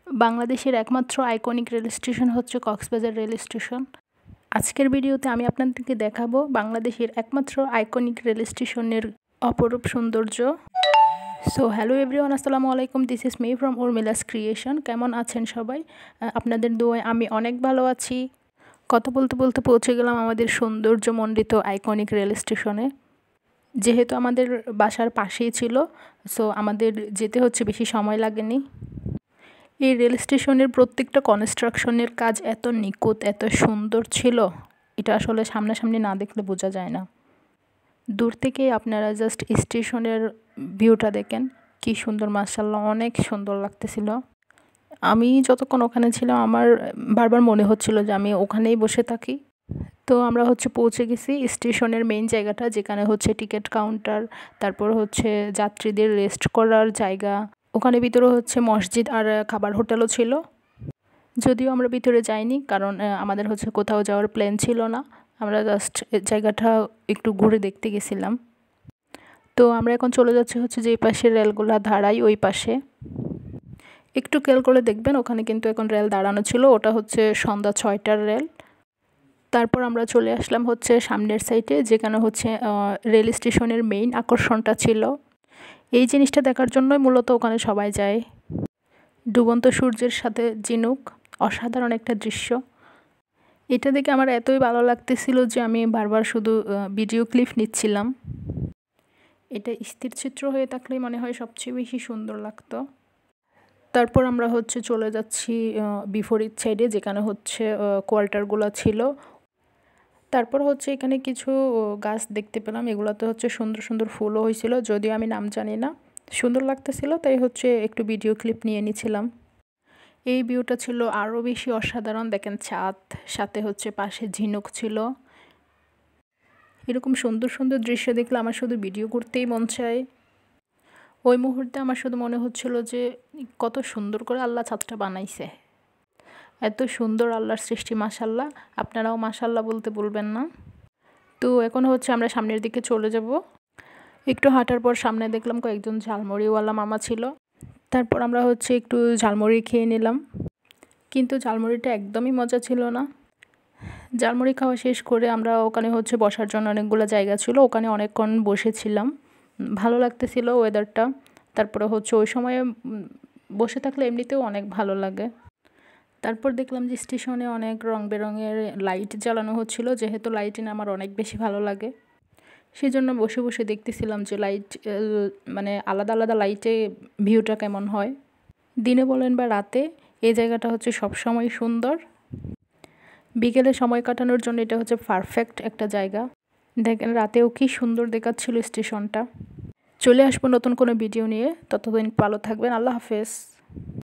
বাংলাদেশের একমাত্র iconic rail station হচ্ছে কক্সবাজার রেল স্টেশন। আজকের ভিডিওতে আমি আপনাদেরকে দেখাবো বাংলাদেশের একমাত্র আইকনিক রেল স্টেশনের অপরূপ সৌন্দর্য। সো হ্যালো এভরিওয়ান, আসসালামু আলাইকুম। This is me from Urmila's creation. কেমন আছেন সবাই? আপনাদের দোয়ায় আমি অনেক ভালো আছি। কথা বলতে বলতে পৌঁছে গেলাম আমাদের সৌন্দর্যমণ্ডিত আইকনিক রেল স্টেশনে। যেহেতু আমাদের বাসার পাশেই ছিল, সো আমাদের যেতে হচ্ছে, বেশি সময় লাগেনি। এই রেল স্টেশনের প্রত্যেকটা কনস্ট্রাকশনের কাজ এত নিখুঁত, এত সুন্দর ছিল, এটা আসলে সামনাসামনি না দেখলে বোঝা যায় না। দূর থেকে আপনারা জাস্ট স্টেশনের ভিউটা দেখেন, কি সুন্দর, মাশাআল্লাহ, অনেক সুন্দর লাগতেছিল। আমি যতক্ষণ ওখানে ছিলাম আমার বারবার মনে হচ্ছিল যে আমি ওখানেই বসে থাকি। তো আমরা পৌঁছে গেছি স্টেশনের মেইন জায়গাটা, যেখানে টিকিট কাউন্টার, তারপর যাত্রীদের রেস্ট করার জায়গা। ওখানে ভিতরে মসজিদ আর খাবার হোটেলও ছিল। যদিও আমরা ভিতরে যাইনি, কারণ আমাদের কোথাও যাওয়ার প্ল্যান ছিল না। আমরা জাস্ট জায়গাটা একটু ঘুরে দেখতে গেছিলাম। তো আমরা এখন চলে যাচ্ছি যে এই পাশে রেলগুলা দাঁড়ায়, ওই পাশে একটু খেয়াল করে দেখবেন, ওখানে কিন্তু এখন রেল দাঁড়ানো ছিল। ওটা সন্ধ্যা 6টার রেল। তারপর আমরা চলে আসলাম সামনের সাইডে, যেখানে রেল স্টেশনের মেইন আকর্ষণটা ছিল। এই জিনিসটা দেখার জন্যই মূলত ওখানে সবাই যায়। ডুবন্ত সূর্যের সাথে ঝিনুক, অসাধারণ একটা দৃশ্য। এটা দেখে আমার এতই ভালো লাগতেছিল যে আমি বারবার শুধু ভিডিও ক্লিপ নিচ্ছিলাম। এটা স্থির চিত্র হয়ে থাকলেই মনে হয় সবচেয়ে বেশি সুন্দর লাগতো। তারপর আমরা চলে যাচ্ছি বিপরীত সাইডে, যেখানে কোয়ার্টারগুলো ছিল। তারপর এখানে কিছু গাছ দেখতে পেলাম। এগুলোতে সুন্দর সুন্দর ফুলও হয়েছিল, যদিও আমি নাম জানি না। সুন্দর লাগতেছিল, তাই একটু ভিডিও ক্লিপ নিয়ে নিছিলাম। এই ভিউটা ছিল আরও বেশি অসাধারণ। দেখেন, ছাদ, সাথে পাশে ঝিনুক ছিল। এরকম সুন্দর সুন্দর দৃশ্য দেখলে আমার শুধু ভিডিও করতেই মন চায়। ওই মুহূর্তে আমার শুধু মনে হচ্ছিল যে কত সুন্দর করে আল্লাহ ছাদটা বানাইছে। এত সুন্দর আল্লাহর সৃষ্টি, মাশাআল্লাহ। আপনারাও মাশাআল্লাহ বলতে বলবেন না। তো এখন আমরা সামনের দিকে চলে যাব। একটু হাঁটার পর সামনে দেখলাম কয়েকজন ঝালমুড়িওয়ালা মামা ছিল। তারপর আমরা একটু ঝালমুড়ি খেয়ে নিলাম, কিন্তু ঝালমুড়িটা একদমই মজা ছিল না। ঝালমুড়ি খাওয়া শেষ করে আমরা ওখানে বসার জন্য অনেকগুলো জায়গা ছিল, ওখানে অনেকক্ষণ বসেছিলাম। ভালো লাগতেছিল ওয়েদারটা। তারপরে ওই সময়ে বসে থাকলে এমনিতেও অনেক ভালো লাগে। তারপর দেখলাম যে স্টেশনে অনেক রং বেরঙের লাইট জ্বালানো হচ্ছিল। যেহেতু লাইটিং আমার অনেক বেশি ভালো লাগে, সেই জন্য বসে বসে দেখতেছিলাম যে লাইট, মানে আলাদা আলাদা লাইটে ভিউটা কেমন হয়। দিনে বলেন বা রাতে, এই জায়গাটা সবসময় সুন্দর। বিকেলে সময় কাটানোর জন্য এটা পারফেক্ট একটা জায়গা। দেখেন, রাতেও কি সুন্দর দেখাচ্ছিল স্টেশনটা। চলে আসবো নতুন কোনো ভিডিও নিয়ে। ততদিন ভালো থাকবেন। আল্লাহ হাফেজ।